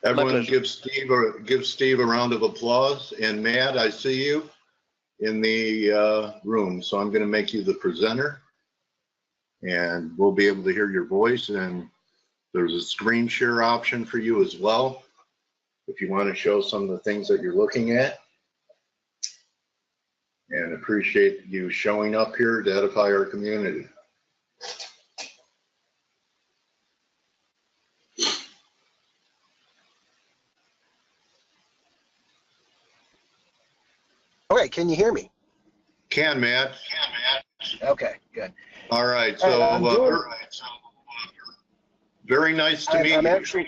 Everyone give Steve a round of applause. And Matt, I see you in the room, so I'm going to make you the presenter, and we'll be able to hear your voice. And there's a screen share option for you as well, if you want to show some of the things that you're looking at. And appreciate you showing up here to edify our community. Okay, can you hear me? Can, Matt. Okay, good. All right, so very nice to meet you. Actually,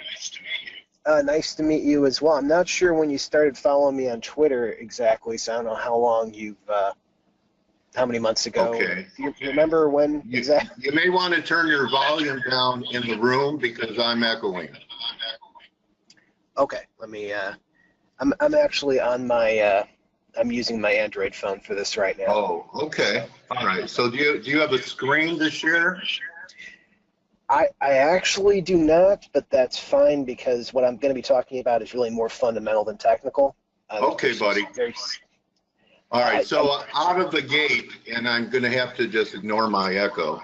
nice to meet you as well. I'm not sure when you started following me on Twitter exactly, so I don't know how long you've, how many months ago. Okay. Do you remember when exactly? You may want to turn your volume down in the room because I'm echoing. Okay, let me, I'm actually on my, I'm using my Android phone for this right now. Oh, okay. All right. So do you have a screen to share? I actually do not, but that's fine because what I'm going to be talking about is really more fundamental than technical. Okay, buddy. All right. So out of the gate, and I'm going to have to just ignore my echo.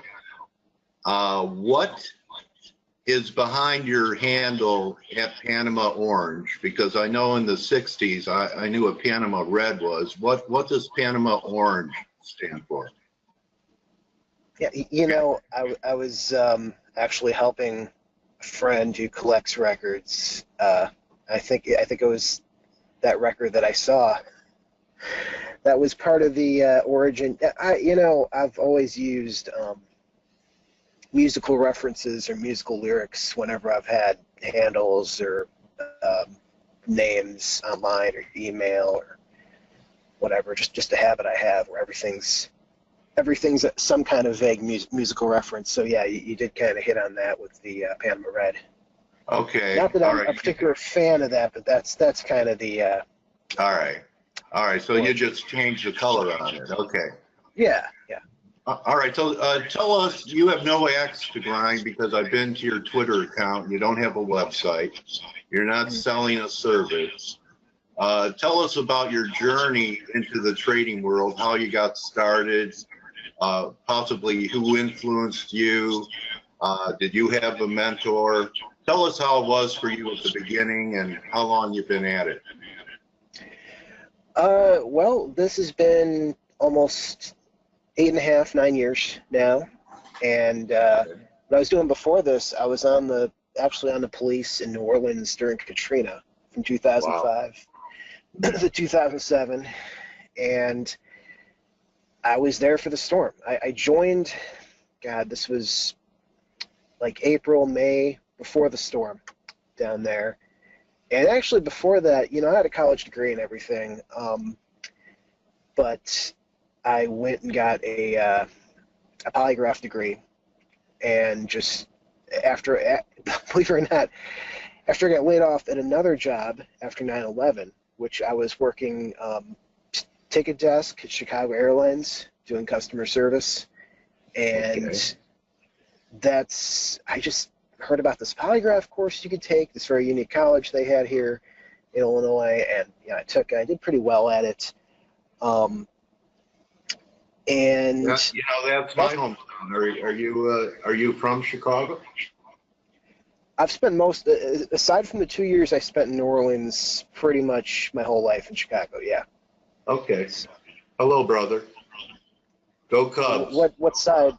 What is behind your handle at Panama Orange? Because I know in the 60s, I knew what Panama Red was. What does Panama Orange stand for? Yeah, you know, I was actually helping a friend who collects records. I think it was that record that I saw. That was part of the origin. I've always used musical references or musical lyrics whenever I've had handles or names online or email or whatever. Just a habit I have where everything's some kind of vague musical reference. So yeah, you did kind of hit on that with the Panama Red. Okay. Not that I'm a particular fan of that, but that's kind of the. All right. So you just changed the color on it. Okay. Yeah. All right. So tell us, you have no axe to grind because I've been to your Twitter account. You don't have a website. You're not selling a service. Tell us about your journey into the trading world, how you got started, possibly who influenced you. Did you have a mentor? Tell us how it was for you at the beginning and how long you've been at it. Well, this has been almost 8.5, 9 years now, and what I was doing before this, I was actually on the police in New Orleans during Katrina from 2005 to 2007, and I was there for the storm. I joined, God, this was like April, May, before the storm down there. And actually before that, I had a college degree and everything, but I went and got a polygraph degree, and just believe it or not, after I got laid off at another job after 9/11, which I was working ticket desk at Chicago Airlines doing customer service, and I just heard about this polygraph course you could take, this very unique college they had here in Illinois, and I did pretty well at it. And that's my hometown. Are you from Chicago? I've spent aside from the 2 years I spent in New Orleans, pretty much my whole life in Chicago. Yeah. Okay. Hello, brother. Go Cubs. What side?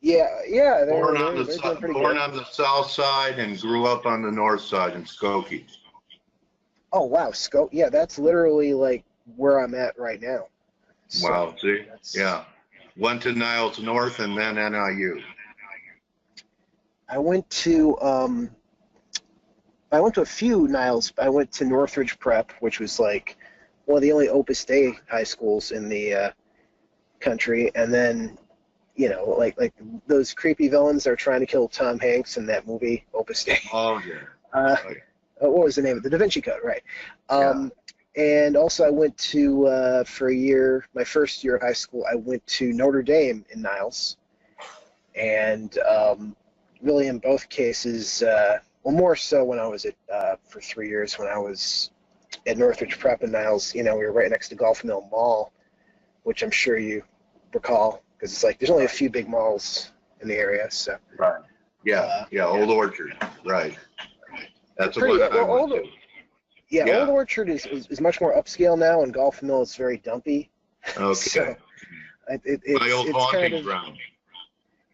Yeah. Born on the south side and grew up on the north side in Skokie. Oh wow, yeah, that's literally like where I'm at right now. So wow, see? Yeah. Went to Niles North and then NIU. I went to a few Niles. I went to Northridge Prep, which was like one of the only Opus Dei high schools in the country, and then like those creepy villains that are trying to kill Tom Hanks in that movie Opus Dei. Oh yeah. What was the name of it? The Da Vinci Code, right? And also I went to, for a year, my first year of high school, I went to Notre Dame in Niles. And really in both cases, well, more so when I was at for 3 years when I was at Northridge Prep and Niles. You know, we were right next to Golf Mill Mall, which I'm sure you recall, because it's like there's only a few big malls in the area. So Right. Yeah, Old Orchard. Right. That's the pretty one I went to. yeah, Yeah. Old Orchard is much more upscale now, and Golf Mill is very dumpy. Okay. So My old it's haunting kind of, ground.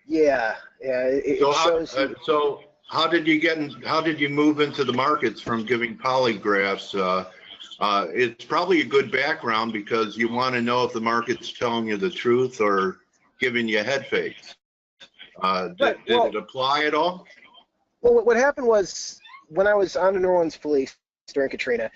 yeah. It shows you. So how did you move into the markets from giving polygraphs? It's probably a good background because you want to know if the market's telling you the truth or giving you head fakes. Did it apply at all? Well, what happened was when I was on the New Orleans police during Katrina,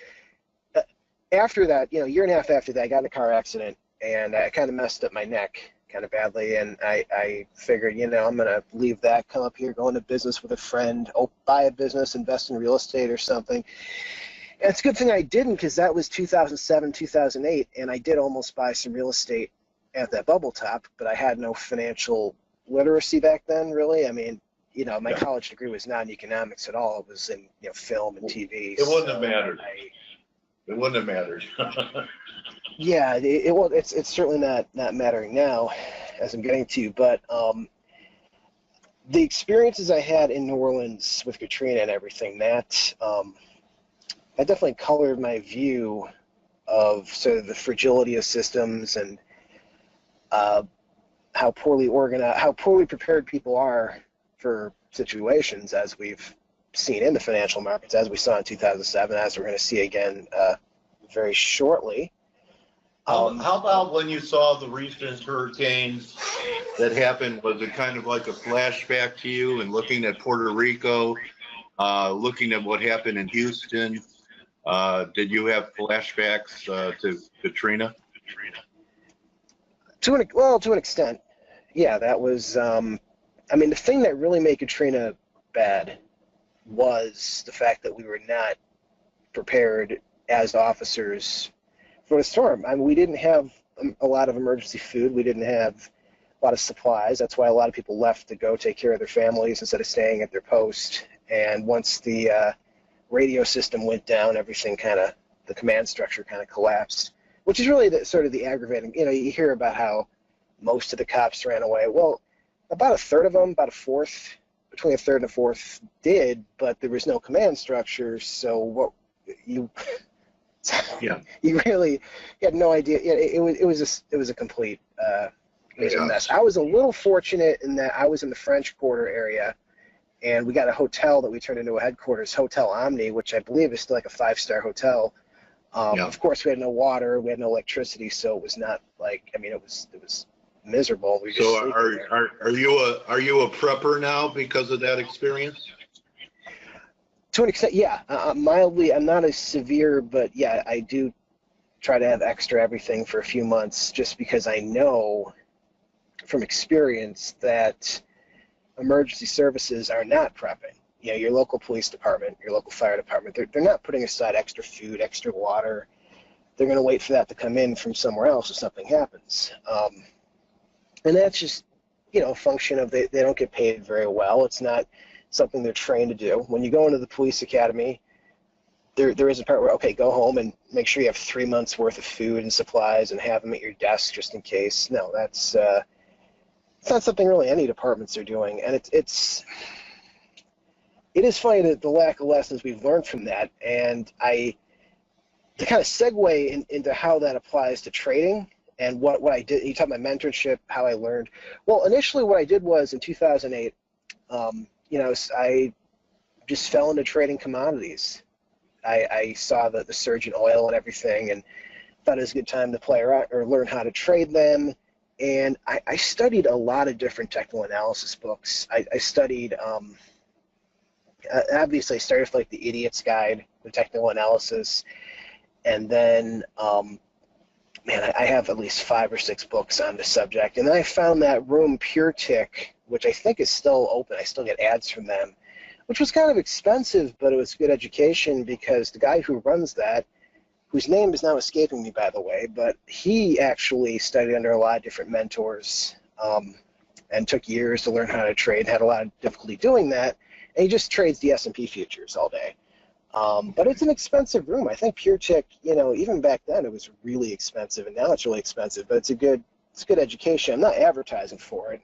after that, you know, a year and a half after that, I got in a car accident and I kind of messed up my neck kind of badly. And I figured, you know, I'm going to leave that, come up here, go into business with a friend, buy a business, invest in real estate or something. And it's a good thing I didn't, because that was 2007, 2008, and I did almost buy some real estate at that bubble top, but I had no financial literacy back then, really. I mean, you know, my college degree was not in economics at all. It was in, you know, film and TV. It wouldn't have mattered. It wouldn't have mattered. Yeah, it's certainly not mattering now, as I'm getting to. But the experiences I had in New Orleans with Katrina and everything, that definitely colored my view of sort of the fragility of systems and how poorly organized, how poorly prepared people are for situations, as we've seen in the financial markets, as we saw in 2007, as we're going to see again very shortly. How about when you saw the recent hurricanes that happened? Was it kind of like a flashback to you, and looking at Puerto Rico, looking at what happened in Houston? Did you have flashbacks to Katrina? To an extent, yeah. That was, I mean, the thing that really made Katrina bad was the fact that we were not prepared as officers for the storm. I mean, we didn't have a lot of emergency food. We didn't have a lot of supplies. That's why a lot of people left to go take care of their families instead of staying at their post. And once the radio system went down, everything the command structure kind of collapsed, which is really sort of the aggravating. You know, you hear about how most of the cops ran away. Well, about a third of them, about a fourth, between a third and a fourth did, but there was no command structure. So what you really had no idea. Yeah, it was a complete mess. I was a little fortunate in that I was in the French Quarter area, and we got a hotel that we turned into a headquarters, Hotel Omni, which I believe is still like a 5-star hotel. Of course, we had no water, we had no electricity, so it was not like, I mean, it was miserable. We so are you a prepper now because of that experience? To an extent, yeah. Mildly, I'm not as severe, but yeah, I do try to have extra everything for a few months, just because I know from experience that emergency services are not prepping. You know, your local police department, your local fire department, they're not putting aside extra food, extra water. They're going to wait for that to come in from somewhere else if something happens. And that's just, you know, a function of they don't get paid very well. It's not something they're trained to do. When you go into the police academy, there is a part where, okay, go home and make sure you have 3 months worth of food and supplies and have them at your desk just in case. No, that's it's not something really any departments are doing. And it is funny that the lack of lessons we've learned from that. And to kind of segue into how that applies to trading and what I did, you talk about mentorship, how I learned. Well, initially what I did was in 2008, you know, I just fell into trading commodities. I saw the surge in oil and everything, and thought it was a good time to play around or learn how to trade them. And I studied a lot of different technical analysis books. I studied, obviously I started with like the Idiot's Guide to Technical Analysis, and then, man, I have at least 5 or 6 books on the subject. And then I found that room Pure Tick, which I think is still open. I still get ads from them, which was kind of expensive, but it was good education because the guy who runs that, whose name is now escaping me, by the way, but he actually studied under a lot of different mentors and took years to learn how to trade, had a lot of difficulty doing that. And he just trades the S&P futures all day. But it's an expensive room. I think PureTech, even back then it was really expensive, and now it's really expensive. But it's good education. I'm not advertising for it.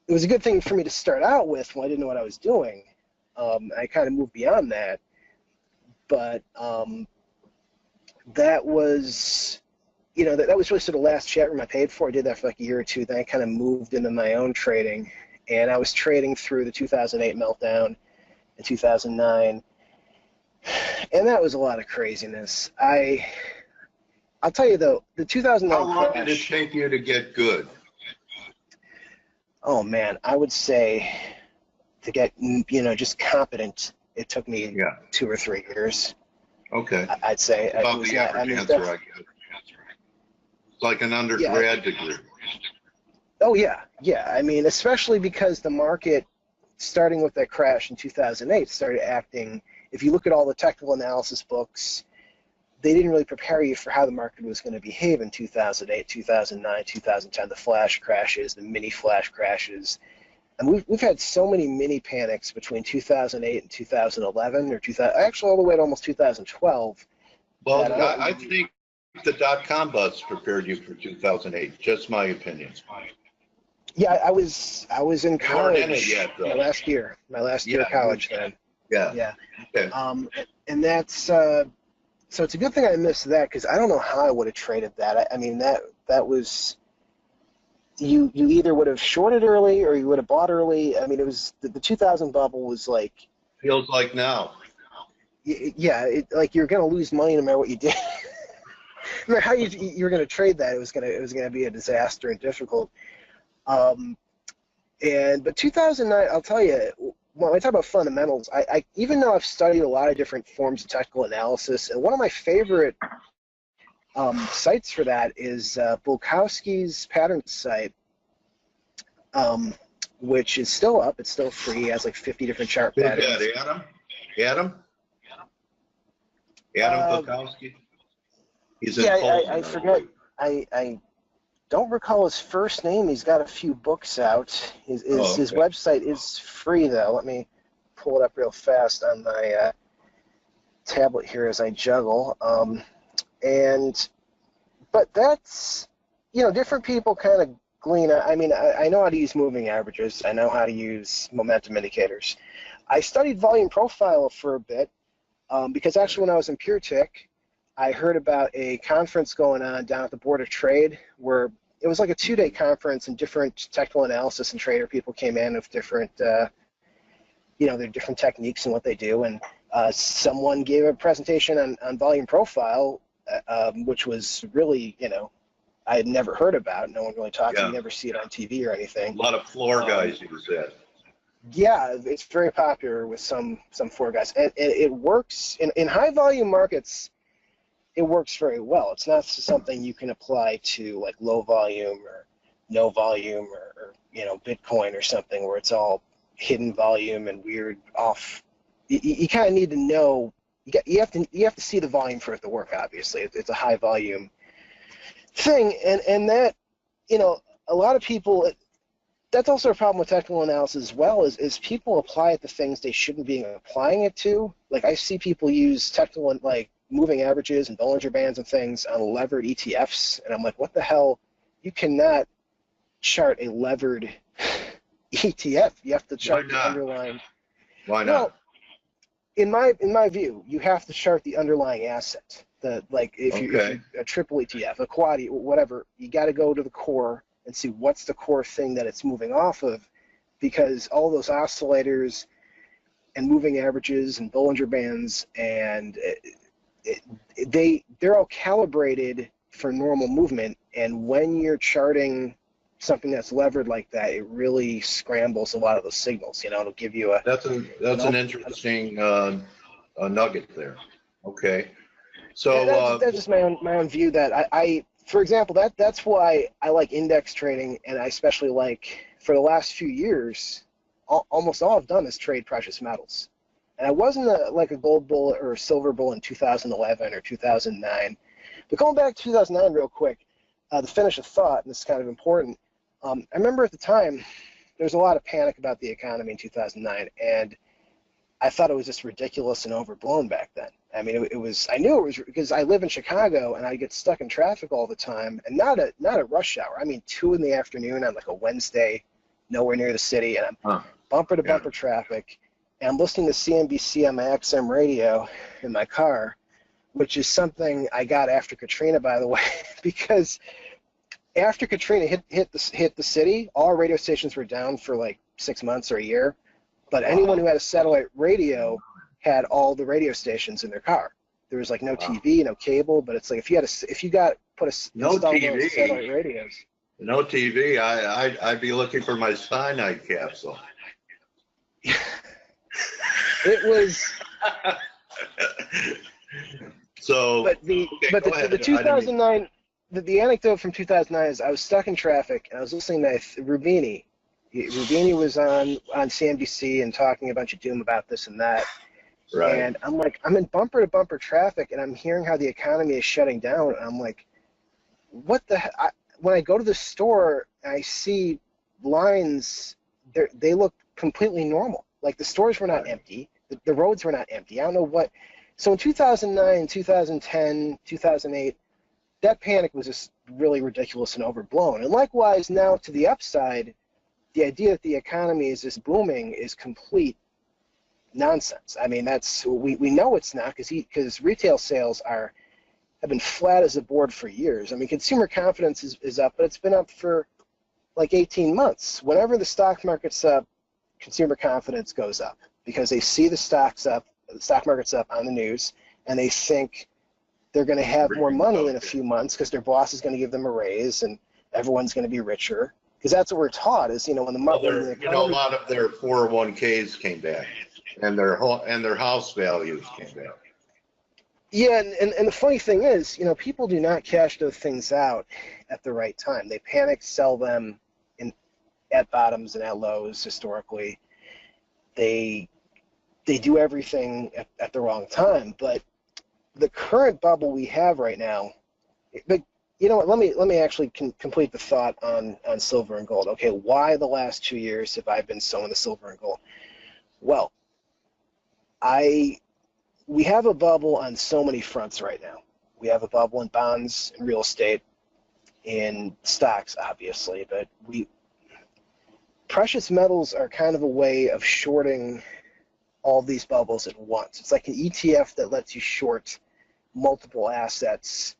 It was a good thing for me to start out with when I didn't know what I was doing. I kind of moved beyond that. But that was, that was really sort of the last chat room I paid for. I did that for like a year or two. Then I kind of moved into my own trading, and I was trading through the 2008 meltdown in 2009. And that was a lot of craziness. I'll tell you though, the 2009 How long did it take you to get good? Oh man, I would say to get just competent, it took me 2 or 3 years. Okay. I'd say. About the average answer I get. It's like an undergrad degree. Oh yeah. I mean, especially because the market, starting with that crash in 2008, started acting. If you look at all the technical analysis books, they didn't really prepare you for how the market was going to behave in 2008, 2009, 2010, the flash crashes, the mini flash crashes. And we've had so many mini panics between 2008 and 2011, or actually all the way to almost 2012. Well, I think the dot-com bust prepared you for 2008. Just my opinion. Yeah, I was in college. In it yet, my last year of college then. Yeah. Okay. And that's so it's a good thing I missed that, because I don't know how I would have traded that. I mean, that was, you either would have shorted early or you would have bought early. I mean, it was the 2000 bubble was like, feels like now. Yeah, like you're going to lose money no matter what you did. No matter how you were going to trade that, it was going to be a disaster and difficult. But 2009, I'll tell you, when I talk about fundamentals, I even though I've studied a lot of different forms of technical analysis, and one of my favorite sites for that is Bulkowski's pattern site, which is still up. It's still free. It has like 50 different chart patterns. Who's that, Adam Bulkowski? He's in I forget. I don't recall his first name. He's got a few books out. His website is free, though. Let me pull it up real fast on my tablet here as I juggle. But that's, different people kind of glean. I mean, I know how to use moving averages. I know how to use momentum indicators. I studied volume profile for a bit because actually when I was in PureTech, I heard about a conference going on down at the Board of Trade where it was like a 2-day conference, and different technical analysis and trader people came in with different, their different techniques and what they do. And someone gave a presentation on volume profile, which was really, I had never heard about. No one really talked. You never see it on TV or anything. A lot of floor guys use that. Yeah, it's very popular with some floor guys, and it works in high volume markets. It works very well. It's not something you can apply to like low volume or no volume or Bitcoin or something where it's all hidden volume and weird off. You kind of need to know. You have to see the volume for it to work. Obviously, it's a high volume thing, and that a lot of people. That's also a problem with technical analysis as well. Is people apply it to things they shouldn't be applying it to. Like I see people use technical like moving averages and Bollinger Bands and things on levered ETFs, and I'm like, what the hell? You cannot chart a levered ETF. You have to chart the underlying. Why not? Well, in my view, you have to chart the underlying asset. If you a triple ETF, a quad, whatever, you got to go to the core and see what's the core thing that it's moving off of, because all those oscillators and moving averages and Bollinger Bands and they're all calibrated for normal movement, and when you're charting something that's levered like that, it really scrambles a lot of the signals. It'll give you a that's an interesting nugget there. Okay, so that's just my own view. That I for example, that's why I like index trading, and I especially like, for the last few years, almost all I've done is trade precious metals. And I wasn't like a gold bull or a silver bull in 2011 or 2009. But going back to 2009 real quick, to finish a thought, and this is kind of important, I remember at the time, there's a lot of panic about the economy in 2009, and I thought it was just ridiculous and overblown back then. I mean, it was. I knew it was because I live in Chicago and I get stuck in traffic all the time, and not at rush hour. I mean, 2 in the afternoon on like a Wednesday, nowhere near the city, and I'm bumper to bumper traffic, and I'm listening to CNBC on my XM radio in my car, which is something I got after Katrina, by the way, because after Katrina hit the city, all radio stations were down for like 6 months or a year, but anyone who had a satellite radio had all the radio stations in their car. There was like no TV, no cable, but it's like if you put a no TV, satellite radios. No TV. I'd be looking for my cyanide capsule. It was. So. But the 2009, the anecdote from 2009 is I was stuck in traffic and I was listening to Rubini. Rubini was on CNBC and talking a bunch of doom about this and that. Right. And I'm like, I'm in bumper to bumper traffic and I'm hearing how the economy is shutting down. And I'm like, what the heck? When I go to the store, I see lines, they look completely normal. Like the stores were not empty. The roads were not empty. I don't know what. So in 2009, 2010, 2008, that panic was just really ridiculous and overblown. And likewise now to the upside, the idea that the economy is just booming is complete nonsense. I mean, we know it's not because retail sales have been flat as a board for years. I mean, consumer confidence is up, but it's been up for like 18 months. Whenever the stock market's up, consumer confidence goes up because they see the stock market's up on the news, and they think they're going to have more money in a few months because their boss is going to give them a raise and everyone's going to be richer. Because that's what we're taught is, when the market, a lot of their 401ks came back, and their house values came back. Yeah, and the funny thing is, people do not cash those things out at the right time. They panic sell them at bottoms and at lows historically. They do everything at the wrong time. But the current bubble we have right now, but you know what? Let me actually complete the thought on silver and gold. Okay, why the last 2 years have I been so into silver and gold? Well, we have a bubble on so many fronts right now. We have a bubble in bonds and real estate, in stocks, obviously, but precious metals are kind of a way of shorting all these bubbles at once. It's like an ETF that lets you short multiple assets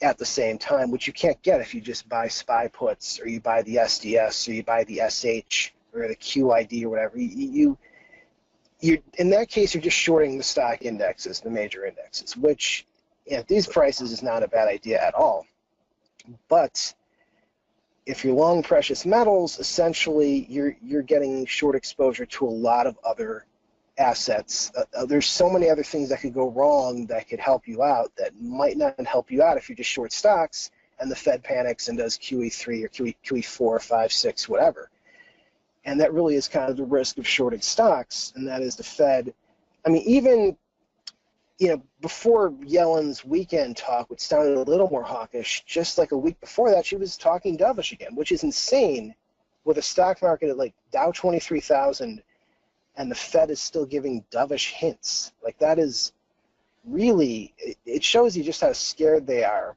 at the same time, which you can't get if you just buy SPY puts or you buy the SDS or you buy the SH or the QID or whatever. You in that case, you're just shorting the stock indexes, the major indexes, which at these prices is not a bad idea at all. But if you're long precious metals, essentially you're getting short exposure to a lot of other assets. There's so many other things that could go wrong that could help you out that might not help you out if you're just short stocks and the Fed panics and does QE3 or QE4, 5, 6, whatever. And that really is kind of the risk of shorting stocks, and that is the Fed. I mean, even before Yellen's weekend talk, which sounded a little more hawkish, just like a week before that, she was talking dovish again, which is insane with a stock market at like Dow 23,000, and the Fed is still giving dovish hints. Like that is really, it shows you just how scared they are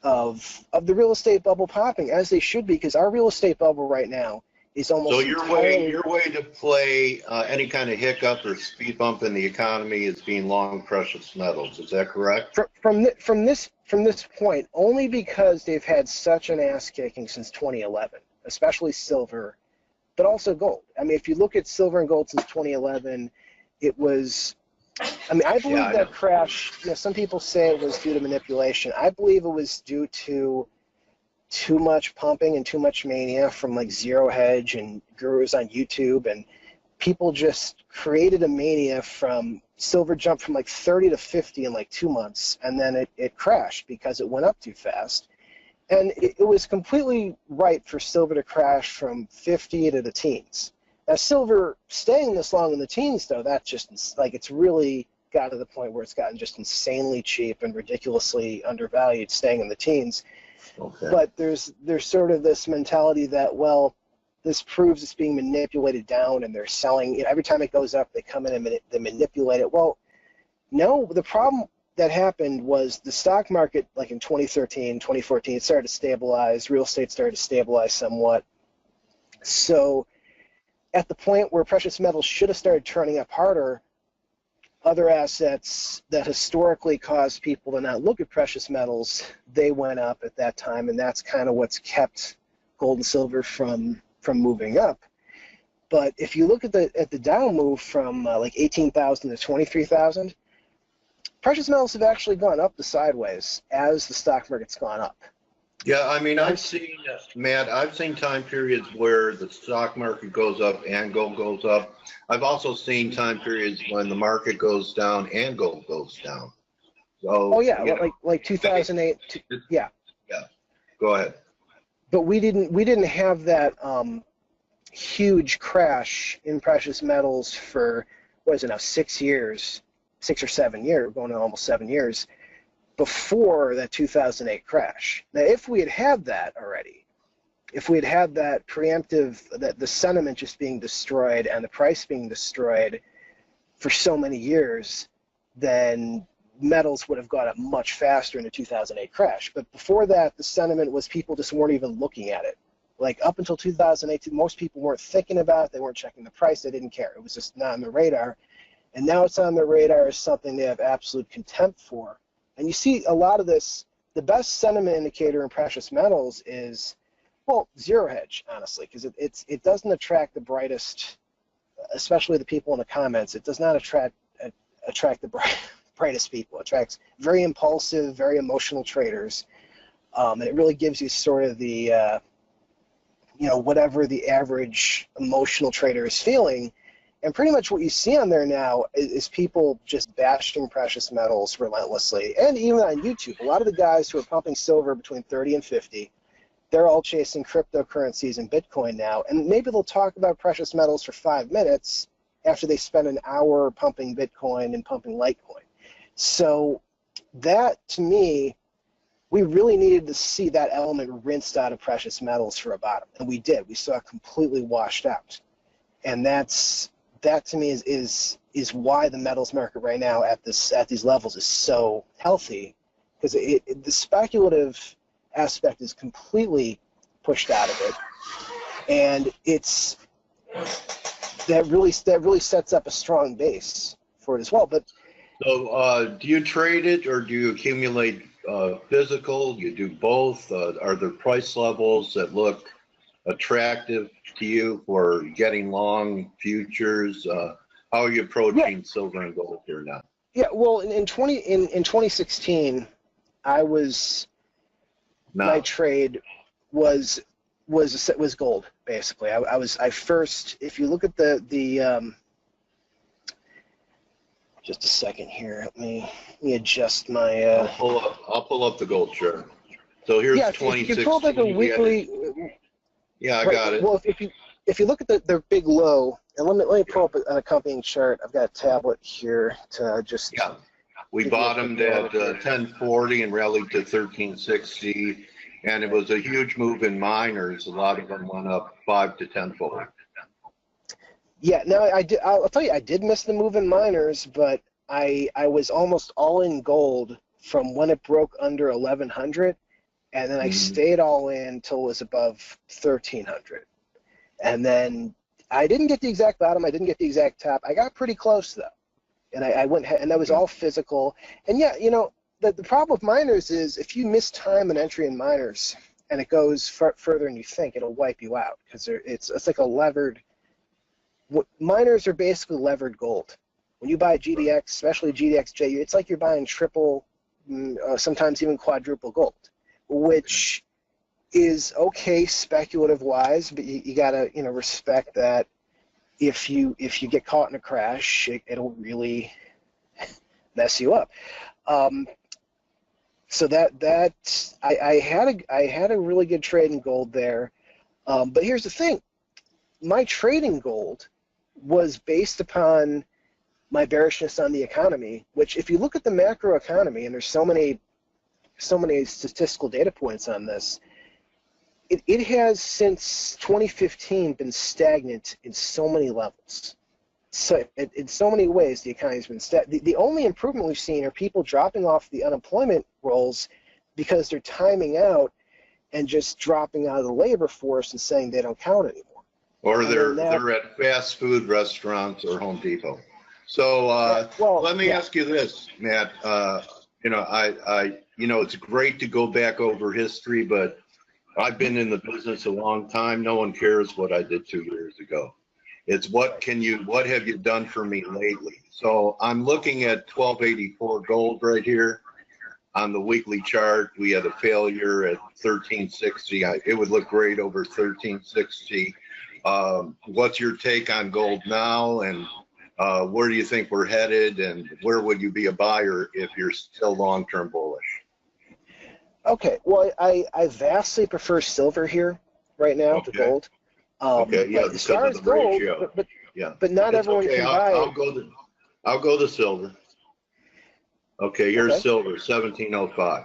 of the real estate bubble popping, as they should be, because our real estate bubble right now is almost so your way to play any kind of hiccup or speed bump in the economy is being long precious metals. Is that correct? From this point, only because they've had such an ass kicking since 2011, especially silver, but also gold. I mean, if you look at silver and gold since 2011, it was. I mean, I believe that crash. Some people say it was due to manipulation. I believe it was due to too much pumping and too much mania from like Zero Hedge and gurus on YouTube, and people just created a mania from silver jumped from like 30 to 50 in like 2 months, and then it crashed because it went up too fast. And it was completely right for silver to crash from 50 to the teens. Now silver staying this long in the teens though, that's just like it's really got to the point where it's gotten just insanely cheap and ridiculously undervalued staying in the teens. Okay. But there's sort of this mentality that, well, this proves it's being manipulated down, and they're selling. You know, every time it goes up, they come in and they manipulate it. Well, no, the problem that happened was the stock market, like in 2013, 2014, it started to stabilize. Real estate started to stabilize somewhat. So at the point where precious metals should have started turning up harder, other assets that historically caused people to not look at precious metals, they went up at that time, and that's kind of what's kept gold and silver from moving up. But if you look at the down move from like 18,000 to 23,000, precious metals have actually gone up to sideways as the stock market's gone up. Yeah, I mean, Matt, I've seen time periods where the stock market goes up and gold goes up. I've also seen time periods when the market goes down and gold goes down. So, oh yeah, like 2008. Yeah. Yeah. Go ahead. But we didn't have that huge crash in precious metals for, what is it now, 6 years, 6 or 7 years, going on almost 7 years, before that 2008 crash. Now, if we had had that already, if we had had that preemptive, that the sentiment just being destroyed and the price being destroyed for so many years, then metals would have gone up much faster in the 2008 crash. But before that, the sentiment was people just weren't even looking at it. Like up until 2008, most people weren't thinking about it. They weren't checking the price. They didn't care. It was just not on the radar. And now it's on their radar as something they have absolute contempt for. And you see a lot of this, the best sentiment indicator in precious metals is, well, zero hedge, honestly, because it doesn't attract the brightest, especially the people in the comments. It does not attract the brightest people. It attracts very impulsive, very emotional traders. And it really gives you sort of the, whatever the average emotional trader is feeling. And pretty much what you see on there now is people just bashing precious metals relentlessly. And even on YouTube, a lot of the guys who are pumping silver between 30 and 50, they're all chasing cryptocurrencies and Bitcoin now. And maybe they'll talk about precious metals for 5 minutes after they spend an hour pumping Bitcoin and pumping Litecoin. So that, to me, we really needed to see that element rinsed out of precious metals for a bottom. And we did. We saw it completely washed out. And that to me is why the metals market right now at these levels is so healthy, because the speculative aspect is completely pushed out of it, and that really sets up a strong base for it as well. But so, do you trade it or do you accumulate physical? You do both. Are there price levels that look attractive to you for getting long futures? How are you approaching silver and gold here now? Yeah, well, in 2016, my trade was gold, basically. I first, if you look at the just a second here, let me adjust my I'll pull up the gold chart. So here's 2016. If you pull up like a weekly. Yeah, I got it. Well, if you look at their big low, and let me pull up an accompanying chart. I've got a tablet here to just. Yeah, we bottomed at 1040 and rallied to 1360, and it was a huge move in miners. A lot of them went up 5 to 10-fold. Yeah, now I'll tell you, I did miss the move in miners, but I was almost all in gold from when it broke under 1100. And then I stayed all in until it was above 1,300. And then I didn't get the exact bottom. I didn't get the exact top. I got pretty close, though. And I went, and that was all physical. And, yeah, the problem with miners is if you miss time an entry in miners and it goes further than you think, it'll wipe you out, because it's like a levered – miners are basically levered gold. When you buy GDX, especially GDXJ, it's like you're buying triple, sometimes even quadruple gold, which is okay speculative wise, but you gotta respect that if you get caught in a crash, it'll really mess you up. So I had a really good trade in gold there, but here's the thing: my trading gold was based upon my bearishness on the economy. Which, if you look at the macro economy, and there's so many statistical data points on this, it has since 2015 been stagnant in so many levels. So in so many ways, the economy's been the only improvement we've seen are people dropping off the unemployment rolls because they're timing out and just dropping out of the labor force and saying they don't count anymore. Or they're at fast food restaurants or Home Depot. So let me ask you this, Matt. You know, it's great to go back over history, but I've been in the business a long time. No one cares what I did 2 years ago. It's what have you done for me lately? So I'm looking at 1284 gold right here on the weekly chart. We had a failure at 1360. It would look great over 1360. What's your take on gold now, and where do you think we're headed, and where would you be a buyer if you're still long-term bullish? Okay, well, I vastly prefer silver here right now to gold. Okay, yeah, as far as gold, but not everyone can buy. I'll go to silver. Okay, here's silver, 1705.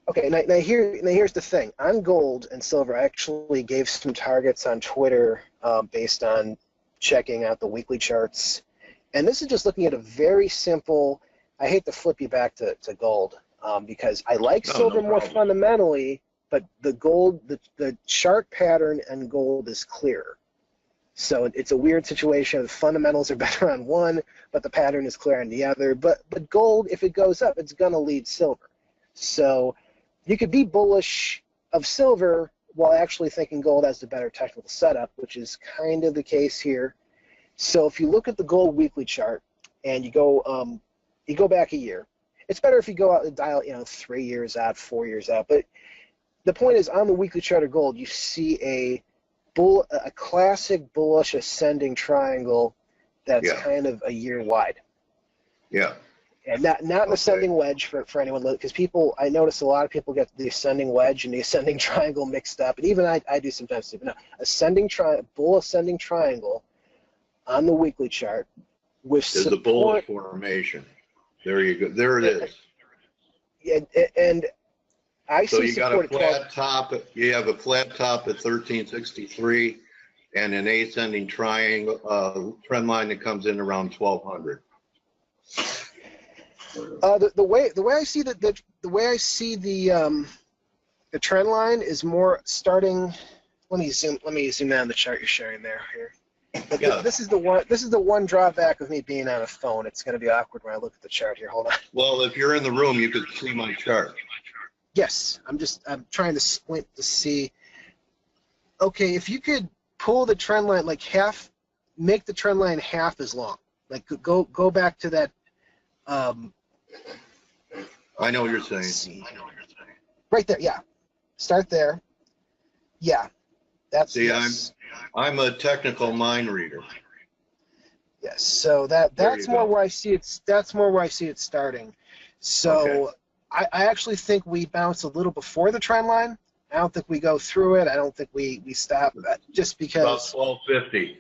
Okay, now here's the thing. On gold and silver, I actually gave some targets on Twitter based on checking out the weekly charts. And this is just looking at a very simple, I hate to flip you back to gold because I like silver more fundamentally, but the gold, the chart pattern on gold is clear. So it's a weird situation. The fundamentals are better on one, but the pattern is clear on the other. But gold, if it goes up, it's going to lead silver. So you could be bullish of silver while actually thinking gold has the better technical setup, which is kind of the case here. So if you look at the gold weekly chart and you go back a year, it's better if you go out and dial 3 years out, 4 years out. But the point is, on the weekly chart of gold, you see a classic bullish ascending triangle that's kind of a year wide. Yeah. And not an ascending wedge for anyone, because I notice a lot of people get the ascending wedge and the ascending triangle mixed up, and even I do sometimes too. But no, bull ascending triangle on the weekly chart with support. There's a bullish formation. There you go. There it is. Yeah, and I see you got a flat top. You have a flat top at 1363, and an ascending triangle trend line that comes in around 1200. The way I see the trend line is more starting. Let me zoom in on the chart you're sharing there here. But this is the one drawback of me being on a phone. It's going to be awkward when I look at the chart here. Hold on. Well, if you're in the room, you could see my chart. Yes, I'm trying to squint to see. Okay, if you could pull the trend line like half, make the trend line half as long. Like go back to that. I know what you're saying. Right there, yeah. Start there. Yeah, that's. See, I'm a technical mind reader. Yes, so that's more where I see it. That's more where I see it starting. So I actually think we bounce a little before the trend line. I don't think we go through it. I don't think we stop just because. About 1250.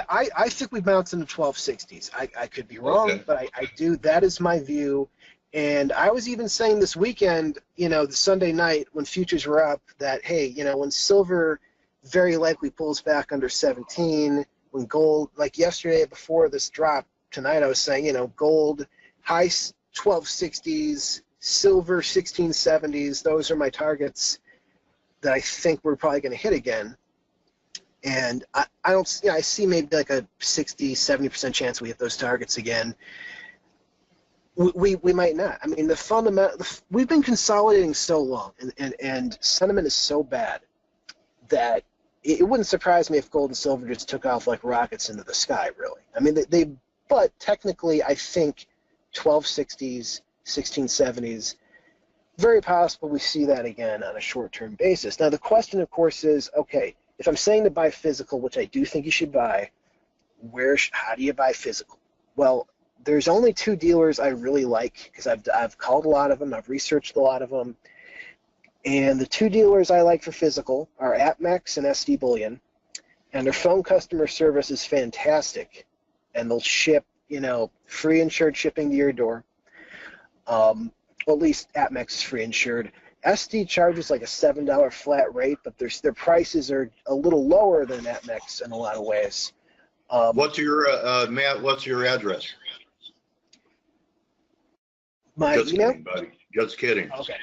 I think we bounce in the 1260s. I could be wrong, but I do. That is my view. And I was even saying this weekend, the Sunday night when futures were up, that, hey, when silver very likely pulls back under 17, when gold, like yesterday before this drop, tonight I was saying, gold, high 1260s, silver 1670s, those are my targets that I think we're probably going to hit again. And I see maybe like a 60-70% chance we hit those targets again. We might not. I mean, we've been consolidating so long, and sentiment is so bad that it wouldn't surprise me if gold and silver just took off like rockets into the sky, really. I mean, but technically, I think 1260s, 1670s, very possible we see that again on a short-term basis. Now, the question, of course, is, okay, if I'm saying to buy physical, which I do think you should buy, how do you buy physical? Well, there's only two dealers I really like because I've called a lot of them, I've researched a lot of them, and the two dealers I like for physical are APMEX and SD Bullion, and their phone customer service is fantastic, and they'll ship, free insured shipping to your door. Well, at least APMEX is free insured. SD charges like a $7 flat rate, but their prices are a little lower than APMEX in a lot of ways. What's your Matt? What's your address? My Just email? kidding, buddy. Just kidding. Okay.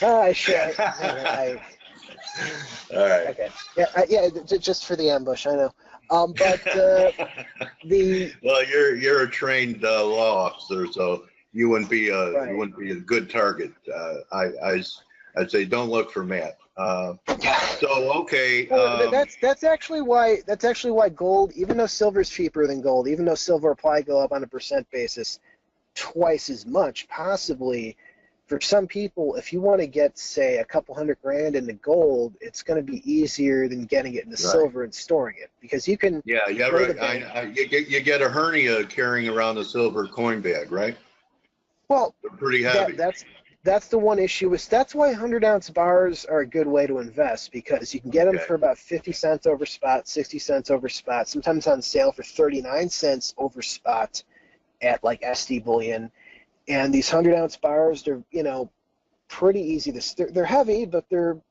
I should. All right. Okay. Yeah. Just for the ambush, I know. But well, you're a trained law officer, so you wouldn't be a good target. I'd say don't look for Matt. So okay. Well, that's actually why gold, even though silver's cheaper than gold, even though silver will probably go up on a percent basis twice as much, possibly. For some people, if you want to get, say, a couple $100,000 into gold, it's going to be easier than getting it into silver and storing it, because you can. Yeah, right. You get a hernia carrying around a silver coin bag, right? Well, they're pretty heavy. That's the one issue. That's why 100-ounce bars are a good way to invest, because you can get them for about 50 cents over spot, 60 cents over spot, sometimes on sale for 39 cents over spot at like SD Bullion. And these 100-ounce bars, they're pretty easy to. They're heavy, but they're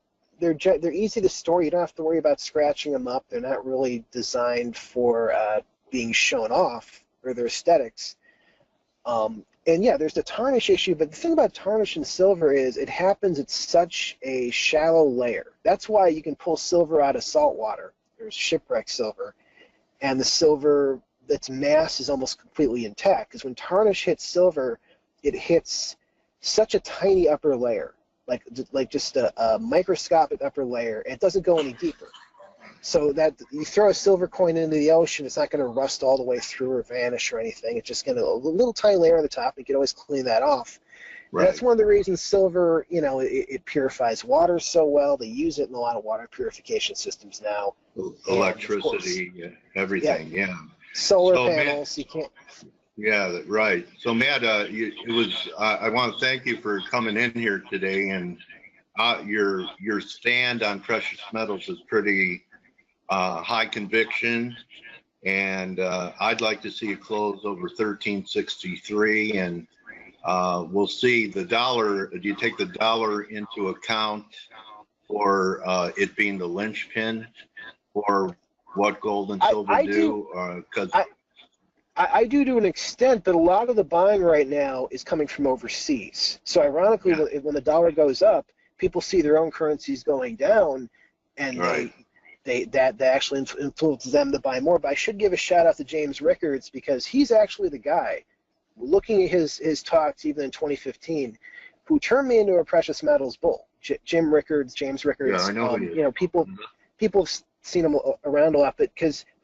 easy to store. You don't have to worry about scratching them up. They're not really designed for being shown off or their aesthetics. And yeah, there's the tarnish issue. But the thing about tarnish in silver is it happens at such a shallow layer. That's why you can pull silver out of salt water. There's shipwreck silver, and the silver that's mass is almost completely intact. Because when tarnish hits silver, it hits such a tiny upper layer, like just a microscopic upper layer, and it doesn't go any deeper. So that you throw a silver coin into the ocean, it's not going to rust all the way through or vanish or anything. It's just going to a little tiny layer on the top. You can always clean that off. Right. That's one of the reasons silver, it purifies water so well. They use it in a lot of water purification systems now. Electricity, everything, yeah. Solar panels, you can't. Yeah, right. So Matt, I want to thank you for coming in here today, and your stand on precious metals is pretty high conviction, and I'd like to see it close over 1363, and we'll see the dollar. Do you take the dollar into account for it being the linchpin for what gold and silver do? I do to an extent, but a lot of the buying right now is coming from overseas. So ironically, when the dollar goes up, people see their own currencies going down, and that actually influences them to buy more. But I should give a shout out to James Rickards, because he's actually the guy, looking at his talks even in 2015, who turned me into a precious metals bull. James Rickards. Yeah, I know. People have seen him around a lot, but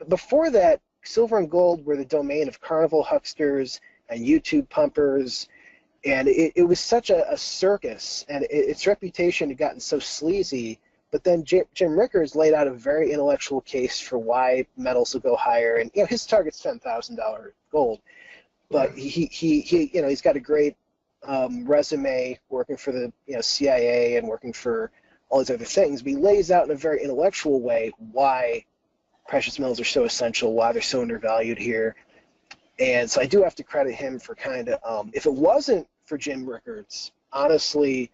before that, silver and gold were the domain of carnival hucksters and YouTube pumpers, and it was such a circus, and its reputation had gotten so sleazy. But then Jim Rickards laid out a very intellectual case for why metals will go higher, and his target's $10,000 gold, but he's got a great resume working for the CIA and working for all these other things. But he lays out in a very intellectual way why precious metals are so essential, why they're so undervalued here. And so I do have to credit him for kind of, if it wasn't for Jim Rickards, honestly,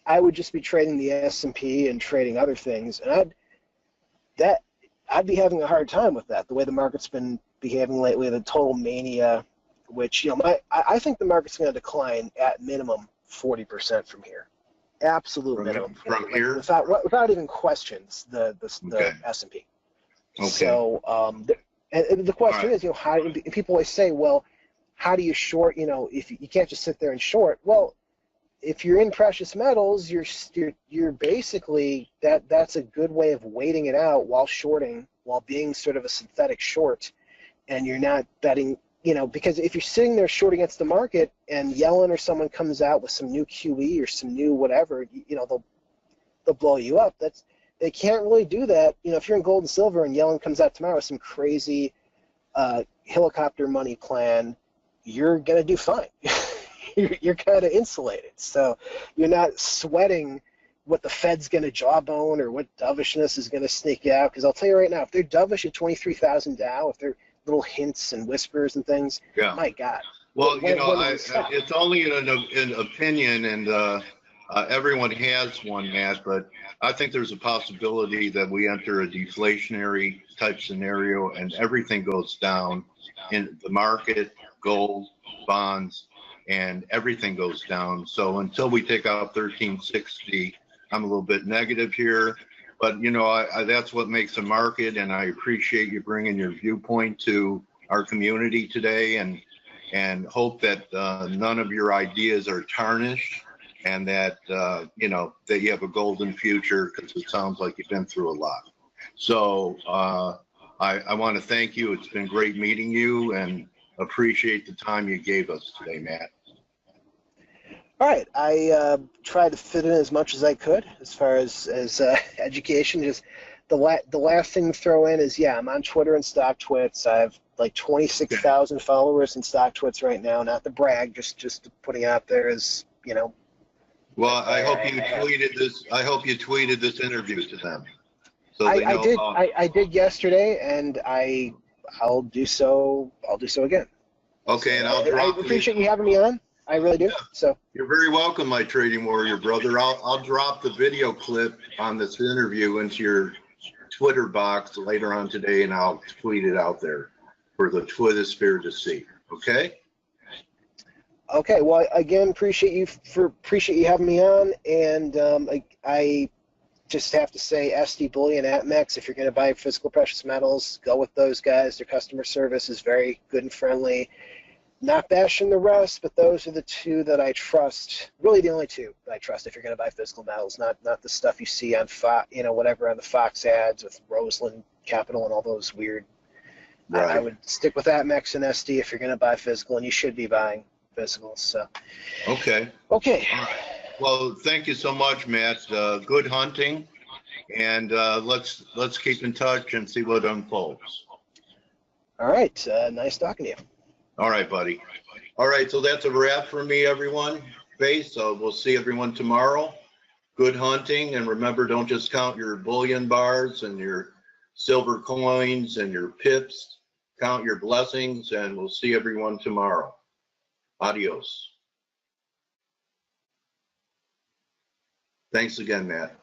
I would just be trading the S&P and trading other things, and I'd be having a hard time with that, the way the market's been behaving lately, the total mania, which, I think the market's going to decline at minimum 40% from here. Absolute minimum. From here? Without even questions, the S&P. Okay. So, and the question is, people always say, well, how do you short? If you can't just sit there and short. Well, if you're in precious metals, you're basically that's a good way of waiting it out while shorting, while being sort of a synthetic short, and you're not betting. Because if you're sitting there short against the market and Yellen or someone comes out with some new QE or some new whatever, they'll blow you up. They can't really do that. If you're in gold and silver and Yellen comes out tomorrow with some crazy helicopter money plan, you're going to do fine. you're kind of insulated. So you're not sweating what the Fed's going to jawbone or what dovishness is going to sneak out. Because I'll tell you right now, if they're dovish at 23,000 Dow, if they're little hints and whispers and things, my God, Well, you know, when does it stop? it's only an opinion, and everyone has one, Matt, but I think there's a possibility that we enter a deflationary type scenario and everything goes down in the market, gold, bonds, and everything goes down. So until we take out 1360, I'm a little bit negative here. But, you know, that's what makes a market, and I appreciate you bringing your viewpoint to our community today, and hope that none of your ideas are tarnished, and that you know, that you have a golden future, because it sounds like you've been through a lot. So I want to thank you. It's been great meeting you, and appreciate the time you gave us today, Matt. All right, I tried to fit in as much as I could as far as education. Just the last thing to throw in is, yeah, I'm on Twitter and StockTwits. I have like 26,000 followers in StockTwits right now. Not to brag, just putting out there as, you know. Well, I hope you tweeted this. I hope you tweeted this interview to them. So they I know did. about I did yesterday, and I'll do so. I'll do so again. Okay, and I'll I drop appreciate you having me on. I really do. Yeah. So You're very welcome, my trading warrior brother. I'll drop the video clip on this interview into your Twitter box later on today, and I'll tweet it out there for the Twittersphere to see. Okay. okay. Well, again, appreciate you having me on, and I just have to say, SD Bullion at Mex. If you're going to buy physical precious metals, go with those guys. Their customer service is very good and friendly. Not bashing the rest, but those are the two that I trust. Really, the only two that I trust if you're going to buy physical metals, not the stuff you see on whatever on the Fox ads with Roseland Capital and all those weird. Right. I would stick with that Mex and SD if you're going to buy physical, and you should be buying physical. So. Okay. Okay. All right. Well, thank you so much, Matt. Good hunting, and let's keep in touch and see what unfolds. All right. Nice talking to you. All right, buddy. All right, so that's a wrap for me, everyone. F.A.C.E, so we'll see everyone tomorrow. Good hunting, and remember, don't just count your bullion bars and your silver coins and your pips. Count your blessings, and we'll see everyone tomorrow. Adios. Thanks again, Matt.